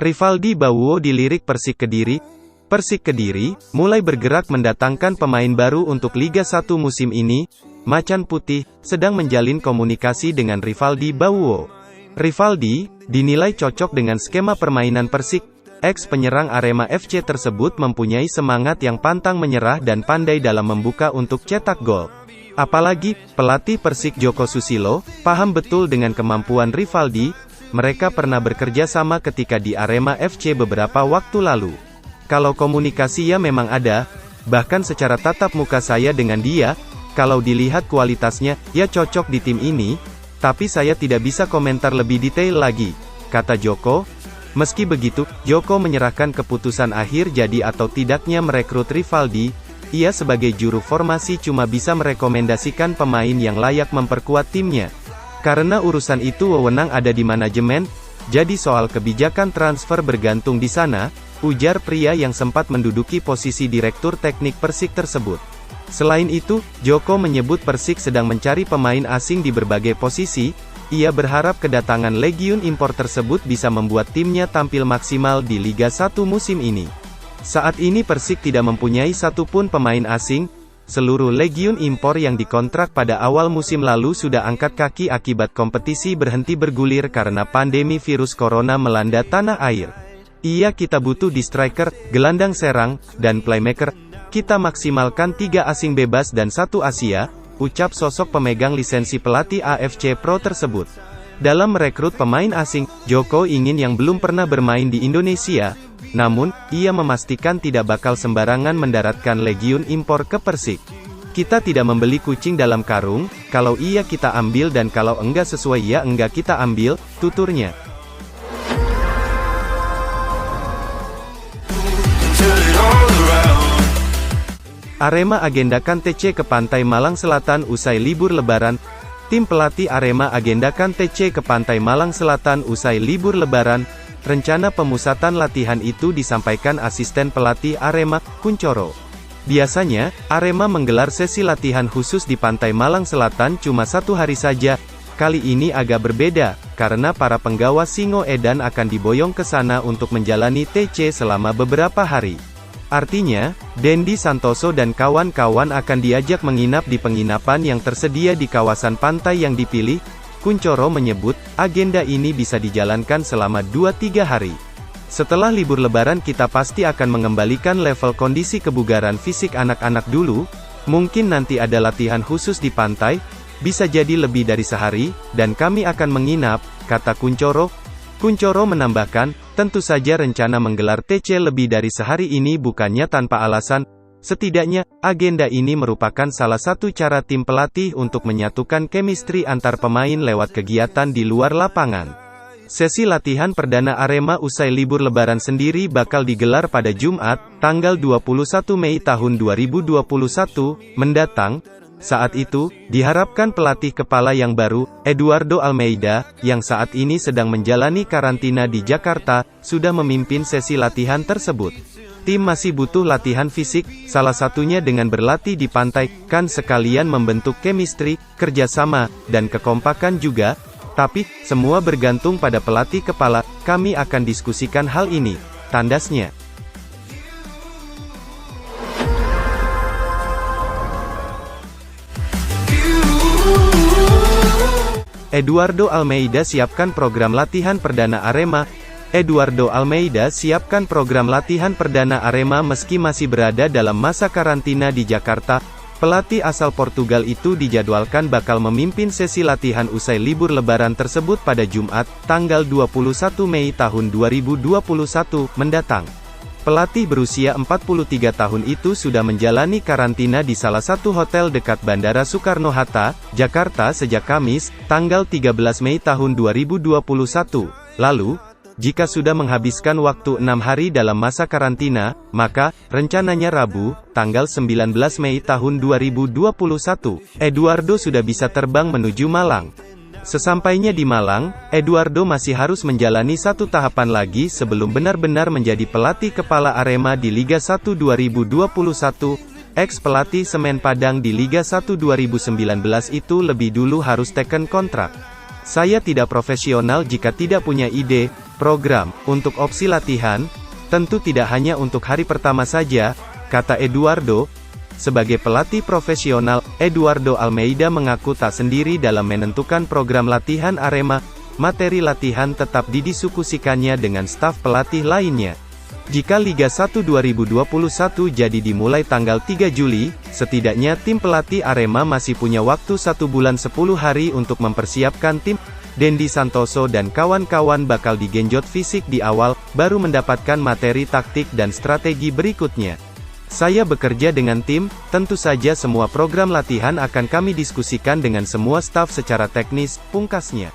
Rivaldi Bauwo dilirik Persik Kediri. Persik Kediri mulai bergerak mendatangkan pemain baru untuk Liga 1 musim ini. Macan Putih sedang menjalin komunikasi dengan Rivaldi Bauwo. Rivaldi dinilai cocok dengan skema permainan Persik. Ex-penyerang Arema FC tersebut mempunyai semangat yang pantang menyerah dan pandai dalam membuka untuk cetak gol. Apalagi, pelatih Persik Joko Susilo paham betul dengan kemampuan Rivaldi. Mereka pernah bekerja sama ketika di Arema FC beberapa waktu lalu. Kalau komunikasi ya memang ada, bahkan secara tatap muka saya dengan dia, kalau dilihat kualitasnya, ya cocok di tim ini, tapi saya tidak bisa komentar lebih detail lagi, kata Joko. Meski begitu, Joko menyerahkan keputusan akhir jadi atau tidaknya merekrut Rivaldi. Ia sebagai juru formasi cuma bisa merekomendasikan pemain yang layak memperkuat timnya. Karena urusan itu wewenang ada di manajemen, jadi soal kebijakan transfer bergantung di sana, ujar pria yang sempat menduduki posisi direktur teknik Persik tersebut. Selain itu, Joko menyebut Persik sedang mencari pemain asing di berbagai posisi. Ia berharap kedatangan legiun impor tersebut bisa membuat timnya tampil maksimal di Liga 1 musim ini. Saat ini Persik tidak mempunyai satupun pemain asing. Seluruh legiun impor yang dikontrak pada awal musim lalu sudah angkat kaki akibat kompetisi berhenti bergulir karena pandemi virus corona melanda tanah air. Kita butuh di striker, gelandang serang, dan playmaker. Kita maksimalkan 3 asing bebas dan 1 Asia, ucap sosok pemegang lisensi pelatih AFC Pro tersebut. Dalam merekrut pemain asing, Joko ingin yang belum pernah bermain di Indonesia. Namun, ia memastikan tidak bakal sembarangan mendaratkan legiun impor ke Persik. Kita tidak membeli kucing dalam karung, kalau iya kita ambil dan kalau enggak sesuai ya enggak kita ambil, tuturnya. Arema agendakan TC ke Pantai Malang Selatan usai libur Lebaran. Tim pelatih Arema agendakan TC ke Pantai Malang Selatan usai libur Lebaran. Rencana pemusatan latihan itu disampaikan asisten pelatih Arema, Kuncoro. Biasanya, Arema menggelar sesi latihan khusus di Pantai Malang Selatan cuma 1 hari saja. Kali ini agak berbeda, karena para penggawa Singo Edan akan diboyong ke sana untuk menjalani TC selama beberapa hari. Artinya, Dendi Santoso dan kawan-kawan akan diajak menginap di penginapan yang tersedia di kawasan pantai yang dipilih. Kuncoro menyebut, agenda ini bisa dijalankan selama 2-3 hari. Setelah libur Lebaran kita pasti akan mengembalikan level kondisi kebugaran fisik anak-anak dulu. Mungkin nanti ada latihan khusus di pantai, bisa jadi lebih dari sehari, dan kami akan menginap, kata Kuncoro. Kuncoro menambahkan, tentu saja rencana menggelar TC lebih dari sehari ini bukannya tanpa alasan. Setidaknya, agenda ini merupakan salah satu cara tim pelatih untuk menyatukan chemistry antar pemain lewat kegiatan di luar lapangan. Sesi latihan perdana Arema usai libur Lebaran sendiri bakal digelar pada Jumat, tanggal 21 Mei tahun 2021, mendatang. Saat itu, diharapkan pelatih kepala yang baru, Eduardo Almeida, yang saat ini sedang menjalani karantina di Jakarta, sudah memimpin sesi latihan tersebut. Tim masih butuh latihan fisik, salah satunya dengan berlatih di pantai, kan sekalian membentuk chemistry, kerjasama, dan kekompakan juga. Tapi, semua bergantung pada pelatih kepala, kami akan diskusikan hal ini, tandasnya. Eduardo Almeida siapkan program latihan perdana Arema. Eduardo Almeida siapkan program latihan perdana Arema meski masih berada dalam masa karantina di Jakarta. Pelatih asal Portugal itu dijadwalkan bakal memimpin sesi latihan usai libur Lebaran tersebut pada Jumat, tanggal 21 Mei tahun 2021, mendatang. Pelatih berusia 43 tahun itu sudah menjalani karantina di salah satu hotel dekat Bandara Soekarno-Hatta, Jakarta sejak Kamis, tanggal 13 Mei tahun 2021. Lalu, jika sudah menghabiskan waktu 6 hari dalam masa karantina, maka, rencananya Rabu, tanggal 19 Mei tahun 2021, Eduardo sudah bisa terbang menuju Malang. Sesampainya di Malang, Eduardo masih harus menjalani satu tahapan lagi sebelum benar-benar menjadi pelatih kepala Arema di Liga 1 2021. Ex-pelatih Semen Padang di Liga 1 2019 itu lebih dulu harus teken kontrak. Saya tidak profesional jika tidak punya ide, program, untuk opsi latihan, tentu tidak hanya untuk hari pertama saja, kata Eduardo. Sebagai pelatih profesional, Eduardo Almeida mengaku tak sendiri dalam menentukan program latihan Arema. Materi latihan tetap didiskusikannya dengan staf pelatih lainnya. Jika Liga 1 2021 jadi dimulai tanggal 3 Juli, setidaknya tim pelatih Arema masih punya waktu 1 bulan 10 hari untuk mempersiapkan tim. Dendi Santoso dan kawan-kawan bakal digenjot fisik di awal, baru mendapatkan materi taktik dan strategi berikutnya. Saya bekerja dengan tim, tentu saja semua program latihan akan kami diskusikan dengan semua staf secara teknis, pungkasnya.